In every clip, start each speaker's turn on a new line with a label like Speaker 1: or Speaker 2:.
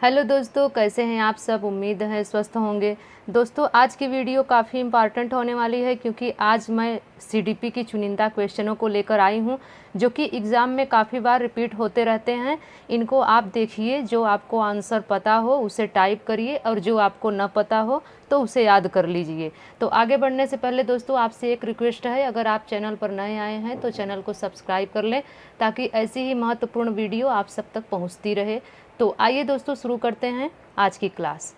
Speaker 1: Hello दोस्तों, कैसे हैं आप सब। उम्मीद है स्वस्थ होंगे। दोस्तों, आज की वीडियो काफ़ी इम्पॉर्टेंट होने वाली है क्योंकि आज मैं सीडीपी की चुनिंदा क्वेश्चनों को लेकर आई हूं जो कि एग्ज़ाम में काफ़ी बार रिपीट होते रहते हैं। इनको आप देखिए, जो आपको आंसर पता हो उसे टाइप करिए और जो आपको न पता हो तो उसे याद कर लीजिए। तो आगे बढ़ने से पहले दोस्तों आपसे एक रिक्वेस्ट है, अगर आप चैनल पर नए आए हैं तो चैनल को सब्सक्राइब कर लें ताकि ऐसी ही महत्वपूर्ण वीडियो आप सब तक पहुँचती रहे। तो आइए दोस्तों शुरू करते हैं आज की क्लास।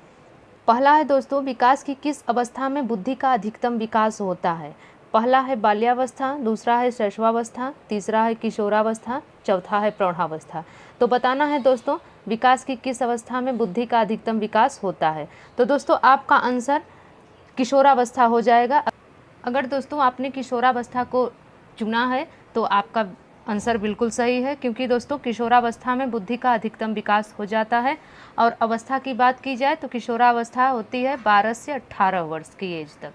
Speaker 1: पहला है दोस्तों, विकास की किस अवस्था में बुद्धि का अधिकतम विकास होता है। पहला है बाल्यावस्था, दूसरा है शैशवावस्था, तीसरा है किशोरावस्था, चौथा है प्रौढ़ावस्था। तो बताना है दोस्तों विकास की किस अवस्था में बुद्धि का अधिकतम विकास होता है। तो दोस्तों आपका आंसर किशोरावस्था हो जाएगा। अगर दोस्तों आपने किशोरावस्था को चुना है तो आपका आंसर बिल्कुल सही है, क्योंकि दोस्तों किशोरावस्था में बुद्धि का अधिकतम विकास हो जाता है। और अवस्था की बात की जाए तो किशोरावस्था होती है 12 से 18 वर्ष की एज तक।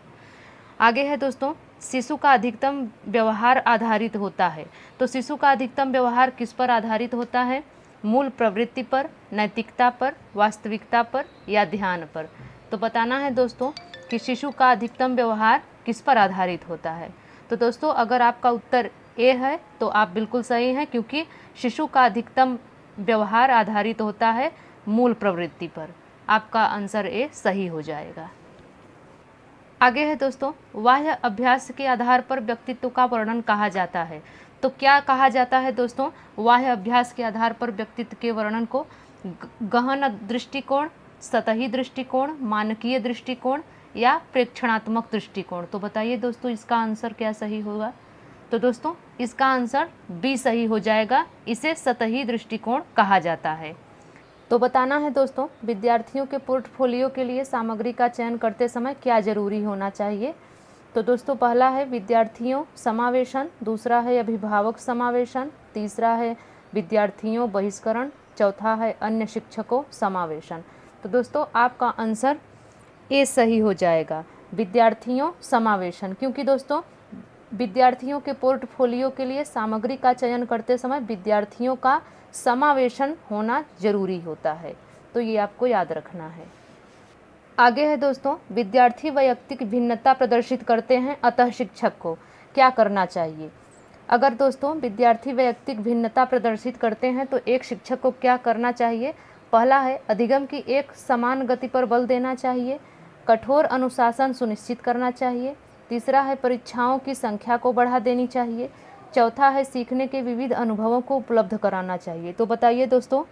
Speaker 1: आगे है दोस्तों, शिशु का अधिकतम व्यवहार आधारित होता है। तो शिशु का अधिकतम व्यवहार किस पर आधारित होता है। मूल प्रवृत्ति पर, नैतिकता पर, वास्तविकता पर या ध्यान पर। तो बताना है दोस्तों कि शिशु का अधिकतम व्यवहार किस पर आधारित होता है। तो दोस्तों अगर आपका उत्तर ए है तो आप बिल्कुल सही हैं, क्योंकि शिशु का अधिकतम व्यवहार आधारित होता है मूल प्रवृत्ति पर। आपका आंसर ए सही हो जाएगा। आगे है दोस्तों, बाह्य अभ्यास के आधार पर व्यक्तित्व का वर्णन कहा जाता है। तो क्या कहा जाता है दोस्तों, बाह्य अभ्यास के आधार पर व्यक्तित्व के वर्णन को गहन दृष्टिकोण, सतही दृष्टिकोण, मानकीय दृष्टिकोण या प्रेक्षणात्मक दृष्टिकोण। तो बताइए दोस्तों इसका आंसर क्या सही होगा। तो दोस्तों इसका आंसर बी सही हो जाएगा, इसे सतही दृष्टिकोण कहा जाता है। तो बताना है दोस्तों विद्यार्थियों के पोर्टफोलियो के लिए सामग्री का चयन करते समय क्या जरूरी होना चाहिए। तो दोस्तों पहला है विद्यार्थियों समावेशन, दूसरा है अभिभावक समावेशन, तीसरा है विद्यार्थियों बहिष्करण, चौथा है अन्य शिक्षकों समावेशन। तो दोस्तों आपका आंसर ए सही हो जाएगा, विद्यार्थियों समावेशन, क्योंकि दोस्तों विद्यार्थियों के पोर्टफोलियो के लिए सामग्री का चयन करते समय विद्यार्थियों का समावेशन होना जरूरी होता है। तो ये आपको याद रखना है। आगे है दोस्तों, विद्यार्थी वैयक्तिक भिन्नता प्रदर्शित करते हैं, अतः शिक्षक को क्या करना चाहिए। अगर दोस्तों विद्यार्थी वैयक्तिक भिन्नता प्रदर्शित करते हैं तो एक शिक्षक को क्या करना चाहिए। पहला है अधिगम की एक समान गति पर बल देना चाहिए, कठोर अनुशासन सुनिश्चित करना चाहिए, तीसरा है परीक्षाओं की संख्या को बढ़ा देनी चाहिए, चौथा है सीखने के विविध अनुभवों को उपलब्ध कराना चाहिए। तो बताइए दोस्तों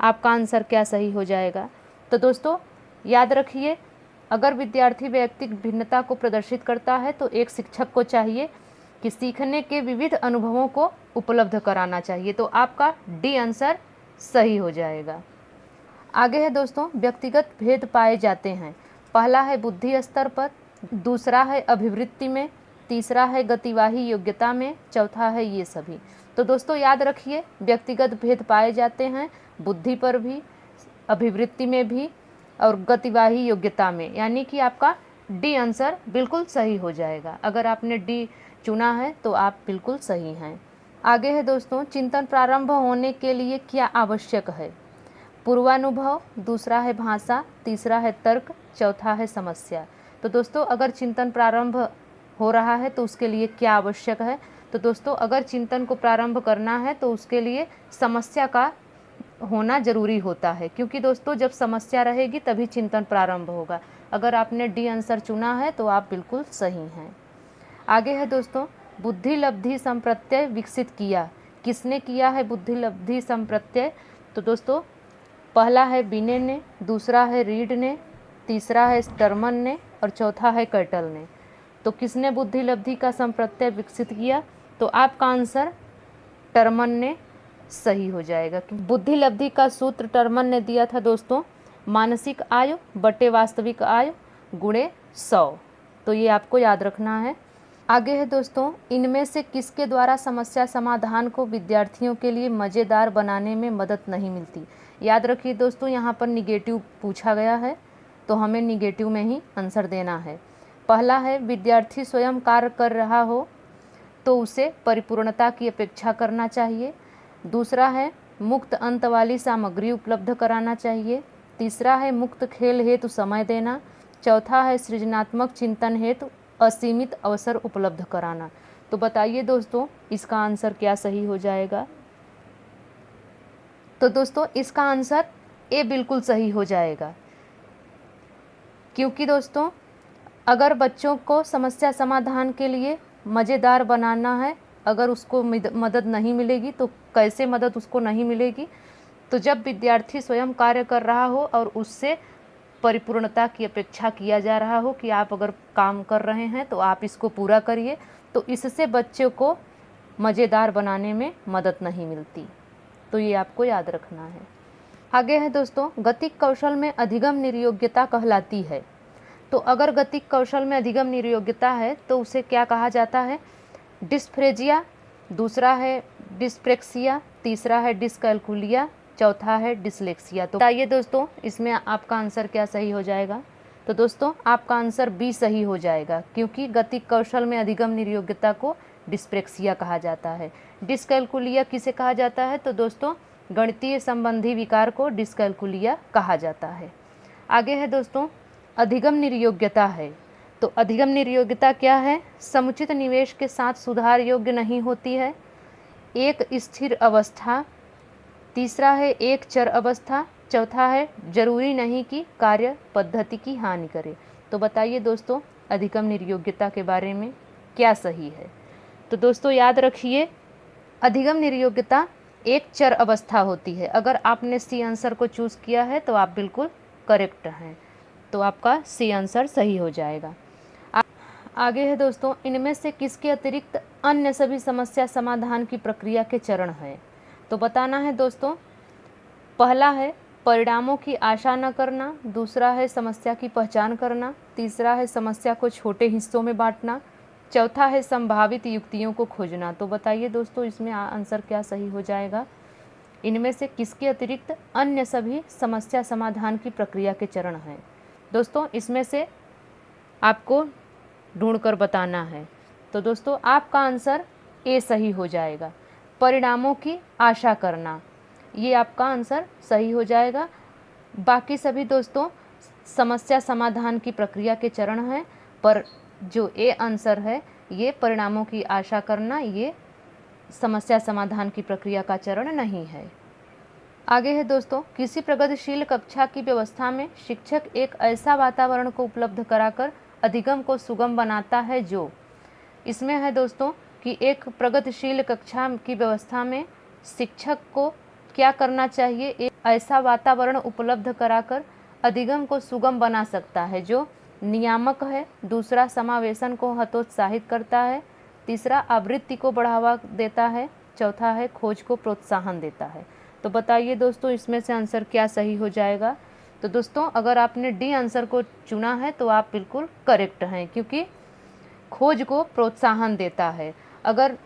Speaker 1: आपका आंसर क्या सही हो जाएगा। तो दोस्तों याद रखिए, अगर विद्यार्थी वैयक्तिक भिन्नता को प्रदर्शित करता है तो एक शिक्षक को चाहिए कि सीखने के विविध अनुभवों को उपलब्ध कराना चाहिए। तो आपका डी आंसर सही हो जाएगा। आगे है दोस्तों, व्यक्तिगत भेद पाए जाते हैं। पहला है बुद्धि स्तर पर, दूसरा है अभिवृत्ति में, तीसरा है गतिवाही योग्यता में, चौथा है ये सभी। तो दोस्तों याद रखिए, व्यक्तिगत भेद पाए जाते हैं बुद्धि पर भी, अभिवृत्ति में भी और गतिवाही योग्यता में, यानी कि आपका डी आंसर बिल्कुल सही हो जाएगा। अगर आपने डी चुना है तो आप बिल्कुल सही हैं। आगे है दोस्तों, चिंतन प्रारंभ होने के लिए क्या आवश्यक है। पूर्वानुभव, दूसरा है भाषा, तीसरा है तर्क, चौथा है समस्या। तो दोस्तों अगर चिंतन प्रारंभ हो रहा है तो उसके लिए क्या आवश्यक है। तो दोस्तों अगर चिंतन को प्रारंभ करना है तो उसके लिए समस्या का होना जरूरी होता है, क्योंकि दोस्तों जब समस्या रहेगी तभी चिंतन प्रारंभ होगा। अगर आपने डी आंसर चुना है तो आप बिल्कुल सही हैं। आगे है दोस्तों, बुद्धि लब्धि संप्रत्यय विकसित किया, किसने किया है बुद्धि लब्धि संप्रत्यय। तो दोस्तों पहला है बिने ने, दूसरा है रीड ने, तीसरा है स्टरमन ने और चौथा है कर्टल ने। तो किसने बुद्धि लब्धि का संप्रत्यय विकसित किया। तो आपका आंसर टर्मन ने सही हो जाएगा। बुद्धि लब्धि का सूत्र टर्मन ने दिया था दोस्तों, मानसिक आयु बटे वास्तविक आयु गुणे 100। तो ये आपको याद रखना है। आगे है दोस्तों, इनमें से किसके द्वारा समस्या समाधान को विद्यार्थियों के लिए मज़ेदार बनाने में मदद नहीं मिलती। याद रखिए दोस्तों यहाँ पर निगेटिव पूछा गया है तो हमें निगेटिव में ही आंसर देना है। पहला है विद्यार्थी स्वयं कार्य कर रहा हो तो उसे परिपूर्णता की अपेक्षा करना चाहिए, दूसरा है मुक्त अंत वाली सामग्री उपलब्ध कराना चाहिए, तीसरा है मुक्त खेल हेतु समय देना, चौथा है सृजनात्मक चिंतन हेतु असीमित अवसर उपलब्ध कराना। तो बताइए दोस्तों इसका आंसर क्या सही हो जाएगा। तो दोस्तों इसका आंसर ए बिल्कुल सही हो जाएगा, क्योंकि दोस्तों अगर बच्चों को समस्या समाधान के लिए मज़ेदार बनाना है, अगर उसको मदद नहीं मिलेगी तो कैसे मदद उसको नहीं मिलेगी, तो जब विद्यार्थी स्वयं कार्य कर रहा हो और उससे परिपूर्णता की अपेक्षा किया जा रहा हो कि आप अगर काम कर रहे हैं तो आप इसको पूरा करिए, तो इससे बच्चों को मज़ेदार बनाने में मदद नहीं मिलती। तो ये आपको याद रखना है। आगे है दोस्तों, गतिक कौशल में अधिगम निर्योग्यता कहलाती है। तो अगर गतिक कौशल में अधिगम निर्योग्यता है तो उसे क्या कहा जाता है? डिस्फ्रेजिया, दूसरा है डिस्प्रेक्सिया, तीसरा है डिस्कैल्कुलिया, चौथा है डिसलेक्सिया। तो बताइए दोस्तों इसमें आपका आंसर क्या सही हो जाएगा। तो दोस्तों आपका आंसर बी सही हो जाएगा, क्योंकि गतिक कौशल में अधिगम निर्योग्यता को डिस्प्रेक्सिया कहा जाता है। डिस्कैल्कुलिया किसे कहा जाता है? तो दोस्तों गणितीय संबंधी विकार को डिस्कैल्कुलिया कहा जाता है। आगे है दोस्तों, अधिगम निर्योग्यता है। तो अधिगम निर्योग्यता क्या है? समुचित निवेश के साथ सुधार योग्य नहीं होती है, एक स्थिर अवस्था, तीसरा है एक चर अवस्था, चौथा है जरूरी नहीं कि कार्य पद्धति की हानि करे। तो बताइए दोस्तों अधिगम निर्योग्यता के बारे में क्या सही है। तो दोस्तों याद रखिए अधिगम निर्योग्यता एक चर अवस्था होती है। अगर आपने सी आंसर को चूज़ किया है तो आप बिल्कुल करेक्ट हैं, तो आपका सी आंसर सही हो जाएगा। आगे है दोस्तों, इनमें से किसके अतिरिक्त अन्य सभी समस्या समाधान की प्रक्रिया के चरण हैं। तो बताना है दोस्तों, पहला है परिणामों की आशा न करना, दूसरा है समस्या की पहचान करना, तीसरा है समस्या को छोटे हिस्सों में बांटना, चौथा है संभावित युक्तियों को खोजना। तो बताइए दोस्तों इसमें आंसर क्या सही हो जाएगा। इनमें से किसके अतिरिक्त अन्य सभी समस्या समाधान की प्रक्रिया के चरण हैं। दोस्तों इसमें से आपको ढूंढकर बताना है। तो दोस्तों आपका आंसर ए सही हो जाएगा, परिणामों की आशा करना, ये आपका आंसर सही हो जाएगा। बाकी सभी दोस्तों समस्या समाधान की प्रक्रिया के चरण हैं, पर जो ए आंसर है ये परिणामों की आशा करना, ये समस्या समाधान की प्रक्रिया का चरण नहीं है। आगे है दोस्तों, किसी प्रगतिशील कक्षा की व्यवस्था में शिक्षक एक ऐसा वातावरण को उपलब्ध कराकर अधिगम को सुगम बनाता है जो, इसमें है दोस्तों कि एक प्रगतिशील कक्षा की व्यवस्था में शिक्षक को क्या करना चाहिए, एक ऐसा वातावरण उपलब्ध कराकर अधिगम को सुगम बना सकता है जो नियामक है, दूसरा समावेशन को हतोत्साहित करता है, तीसरा आवृत्ति को बढ़ावा देता है, चौथा है खोज को प्रोत्साहन देता है। तो बताइए दोस्तों इसमें से आंसर क्या सही हो जाएगा। तो दोस्तों अगर आपने डी आंसर को चुना है तो आप बिल्कुल करेक्ट हैं, क्योंकि खोज को प्रोत्साहन देता है। अगर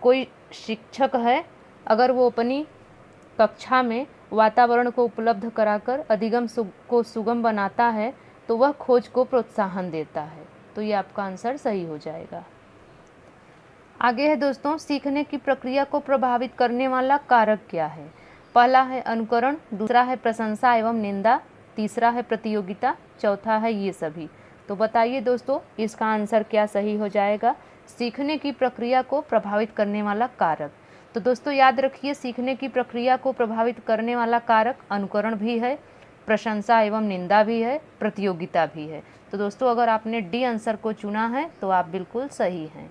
Speaker 1: कोई शिक्षक है, अगर वो अपनी कक्षा में वातावरण को उपलब्ध कराकर अधिगम को सुगम बनाता है तो वह खोज को प्रोत्साहन देता है। तो ये आपका आंसर सही हो जाएगा। आगे है दोस्तों, सीखने की प्रक्रिया को प्रभावित करने वाला कारक क्या है। पहला है अनुकरण, दूसरा है प्रशंसा एवं निंदा, तीसरा है प्रतियोगिता, चौथा है ये सभी। तो बताइए दोस्तों इसका आंसर क्या सही हो जाएगा। सीखने की प्रक्रिया को प्रभावित करने वाला कारक, तो दोस्तों याद रखिए सीखने की प्रक्रिया को प्रभावित करने वाला कारक अनुकरण भी है, प्रशंसा एवं निंदा भी है, प्रतियोगिता भी है। तो दोस्तों अगर आपने डी आंसर को चुना है तो आप बिल्कुल सही हैं।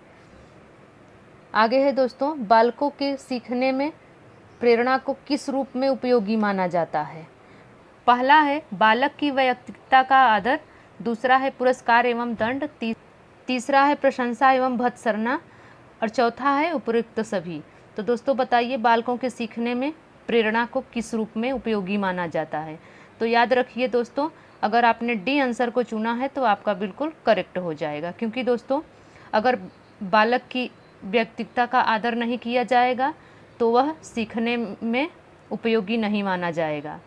Speaker 1: आगे है दोस्तों, बालकों के सीखने में प्रेरणा को किस रूप में उपयोगी माना जाता है। पहला है बालक की वैयक्तिकता का आदर, दूसरा है पुरस्कार एवं दंड, तीसरा है प्रशंसा एवं भत्सरना और चौथा है उपयुक्त सभी। तो दोस्तों बताइए बालकों के सीखने में प्रेरणा को किस रूप में उपयोगी माना जाता है। तो याद रखिए दोस्तों अगर आपने डी आंसर को चुना है तो आपका बिल्कुल करेक्ट हो जाएगा, क्योंकि दोस्तों अगर बालक की व्यक्तित्व का आदर नहीं किया जाएगा तो वह सीखने में उपयोगी नहीं माना जाएगा।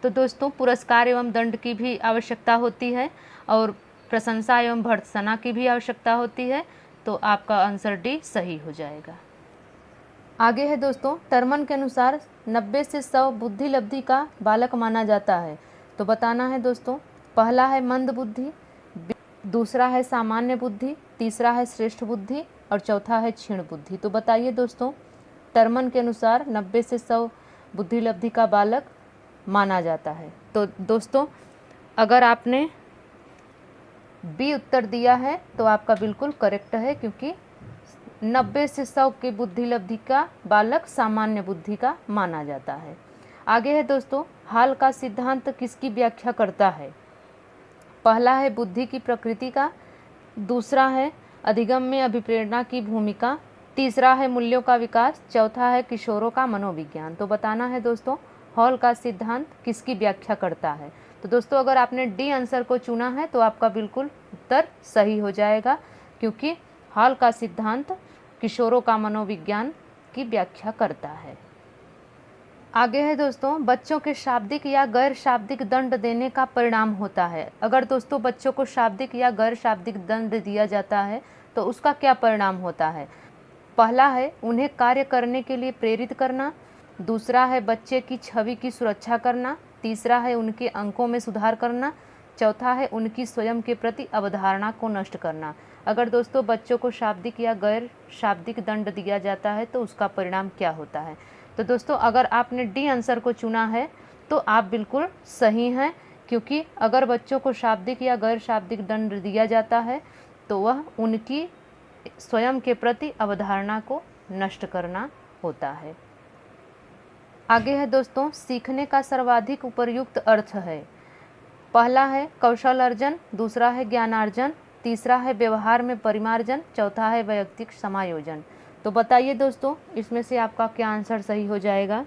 Speaker 1: तो दोस्तों पुरस्कार एवं दंड की भी आवश्यकता होती है और प्रशंसा एवं भर्त्सना की भी आवश्यकता होती है। तो आपका आंसर डी सही हो जाएगा। आगे है दोस्तों, टर्मन के अनुसार 90 से 100 बुद्धि लब्धि का बालक माना जाता है। तो बताना है दोस्तों, पहला है मंद बुद्धि, दूसरा है सामान्य बुद्धि, तीसरा है श्रेष्ठ बुद्धि और चौथा है क्षीण बुद्धि। तो बताइए दोस्तों, टर्मन के अनुसार 90 से 100 बुद्धि लब्धि का बालक माना जाता है। तो दोस्तों, अगर आपने बी उत्तर दिया है तो आपका बिल्कुल करेक्ट है, क्योंकि 90 से 100 की बुद्धि लब्धि का बालक सामान्य बुद्धि का माना जाता है। आगे है दोस्तों, हाल का सिद्धांत किसकी व्याख्या करता है? पहला है बुद्धि की प्रकृति का, दूसरा है अधिगम में अभिप्रेरणा की भूमिका, तीसरा है मूल्यों का विकास, चौथा है किशोरों का मनोविज्ञान। तो बताना है दोस्तों, हॉल का सिद्धांत किसकी व्याख्या करता है? तो दोस्तों, अगर आपने डी आंसर को चुना है तो आपका बिल्कुल उत्तर सही हो जाएगा, क्योंकि हॉल का सिद्धांत किशोरों का मनोविज्ञान की व्याख्या करता है। आगे है दोस्तों, बच्चों के शाब्दिक या गैर शाब्दिक दंड देने का परिणाम होता है। अगर दोस्तों बच्चों को शाब्दिक या गैर शाब्दिक दंड दिया जाता है तो उसका क्या परिणाम होता है? पहला है उन्हें कार्य करने के लिए प्रेरित करना, दूसरा है बच्चे की छवि की सुरक्षा करना, तीसरा है उनके अंकों में सुधार करना, चौथा है उनकी स्वयं के प्रति अवधारणा को नष्ट करना। अगर दोस्तों बच्चों को शाब्दिक या गैर शाब्दिक दंड दिया जाता है तो उसका परिणाम क्या होता है? तो दोस्तों, अगर आपने डी आंसर को चुना है तो आप बिल्कुल सही हैं, क्योंकि अगर बच्चों को शाब्दिक या गैर शाब्दिक दंड दिया जाता है तो वह उनकी स्वयं के प्रति अवधारणा को नष्ट करना होता है। आगे है दोस्तों, सीखने का सर्वाधिक उपयुक्त अर्थ है। पहला है कौशल अर्जन, दूसरा है ज्ञानार्जन, तीसरा है व्यवहार में परिमार्जन, चौथा है वैयक्तिक समायोजन। तो बताइए दोस्तों, इसमें से आपका क्या आंसर सही हो जाएगा?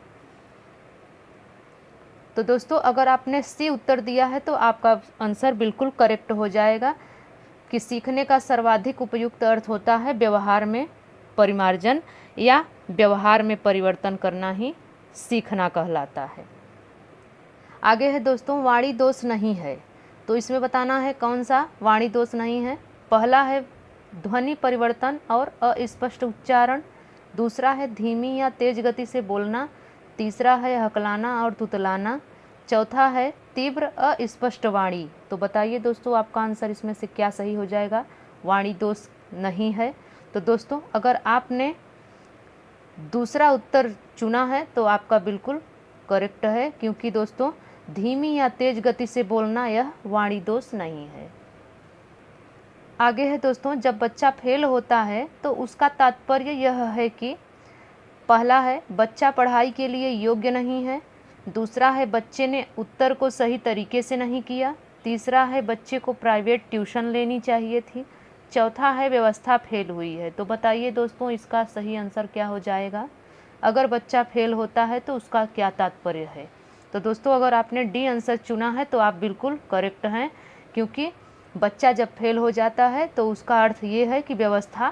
Speaker 1: तो दोस्तों, अगर आपने सी उत्तर दिया है तो आपका आंसर बिल्कुल करेक्ट हो जाएगा कि सीखने का सर्वाधिक उपयुक्त अर्थ होता है व्यवहार में परिमार्जन या व्यवहार में परिवर्तन करना ही सीखना कहलाता है। आगे है दोस्तों, वाणी दोष नहीं है। तो इसमें बताना है कौन सा वाणी दोष नहीं है। पहला है ध्वनि परिवर्तन और अस्पष्ट उच्चारण, दूसरा है धीमी या तेज गति से बोलना, तीसरा है हकलाना और तुतलाना, चौथा है तीव्र अस्पष्ट वाणी। तो बताइए दोस्तों, आपका आंसर इसमें से क्या सही हो जाएगा? वाणी दोष नहीं है। तो दोस्तों, अगर आपने दूसरा उत्तर चुना है तो आपका बिल्कुल करेक्ट है, क्योंकि दोस्तों धीमी या तेज गति से बोलना यह वाणी दोष नहीं है। आगे है दोस्तों, जब बच्चा फेल होता है तो उसका तात्पर्य यह है कि पहला है बच्चा पढ़ाई के लिए योग्य नहीं है, दूसरा है बच्चे ने उत्तर को सही तरीके से नहीं किया, तीसरा है बच्चे को प्राइवेट ट्यूशन लेनी चाहिए थी, चौथा है व्यवस्था फेल हुई है। तो बताइए दोस्तों, इसका सही आंसर क्या हो जाएगा? अगर बच्चा फेल होता है तो उसका क्या तात्पर्य है? तो दोस्तों, अगर आपने डी आंसर चुना है तो आप बिल्कुल करेक्ट हैं, क्योंकि बच्चा जब फेल हो जाता है तो उसका अर्थ ये है कि व्यवस्था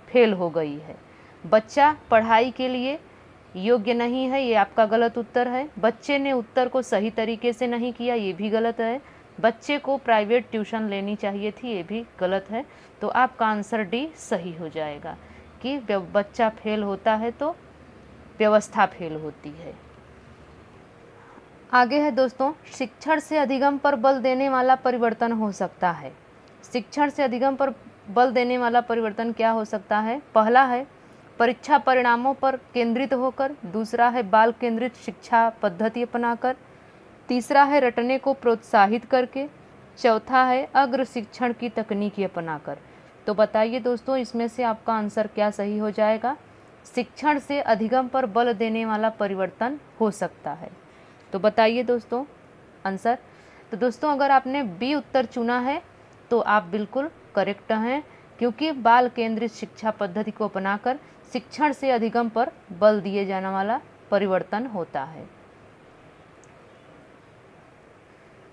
Speaker 1: फेल हो गई है। बच्चा पढ़ाई के लिए योग्य नहीं है, ये आपका गलत उत्तर है। बच्चे ने उत्तर को सही तरीके से नहीं किया, ये भी गलत है। बच्चे को प्राइवेट ट्यूशन लेनी चाहिए थी, ये भी गलत है। तो आपका आंसर डी सही हो जाएगा कि बच्चा फेल होता है तो व्यवस्था फेल होती है। आगे है दोस्तों, शिक्षण से अधिगम पर बल देने वाला परिवर्तन हो सकता है। शिक्षण से अधिगम पर बल देने वाला परिवर्तन क्या हो सकता है? पहला है परीक्षा परिणामों पर केंद्रित होकर, दूसरा है बाल केंद्रित शिक्षा पद्धति अपनाकर, तीसरा है रटने को प्रोत्साहित करके, चौथा है अग्र शिक्षण की तकनीकी अपनाकर। तो बताइए दोस्तों, इसमें से आपका आंसर क्या सही हो जाएगा? शिक्षण से अधिगम पर बल देने वाला परिवर्तन हो सकता है। तो बताइए दोस्तों आंसर। तो दोस्तों, अगर आपने बी उत्तर चुना है तो आप बिल्कुल करेक्ट हैं, क्योंकि बाल केंद्रित शिक्षा पद्धति को अपनाकर शिक्षण से अधिगम पर बल दिए जाने वाला परिवर्तन होता है।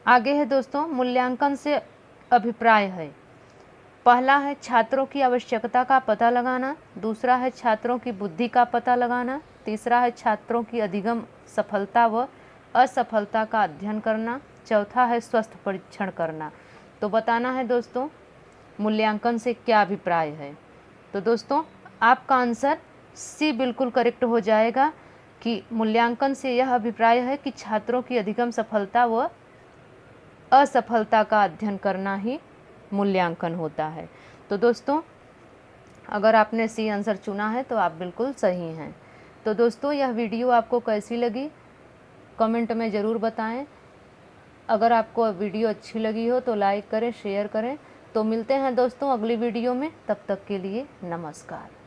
Speaker 1: आगे है दोस्तों, मूल्यांकन से अभिप्राय है। पहला है छात्रों की आवश्यकता का पता लगाना, दूसरा है छात्रों की बुद्धि का पता लगाना, तीसरा है छात्रों की अधिगम सफलता व असफलता का अध्ययन करना, चौथा है स्वस्थ परीक्षण करना। तो बताना है दोस्तों, मूल्यांकन से क्या अभिप्राय है। तो दोस्तों, आपका आंसर सी बिल्कुल करेक्ट हो जाएगा कि मूल्यांकन से यह अभिप्राय है कि छात्रों की अधिगम सफलता व असफलता का अध्ययन करना ही मूल्यांकन होता है। तो दोस्तों, अगर आपने सी आंसर चुना है तो आप बिल्कुल सही हैं। तो दोस्तों, यह वीडियो आपको कैसी लगी कमेंट में ज़रूर बताएं। अगर आपको वीडियो अच्छी लगी हो तो लाइक करें, शेयर करें। तो मिलते हैं दोस्तों अगली वीडियो में, तब तक के लिए नमस्कार।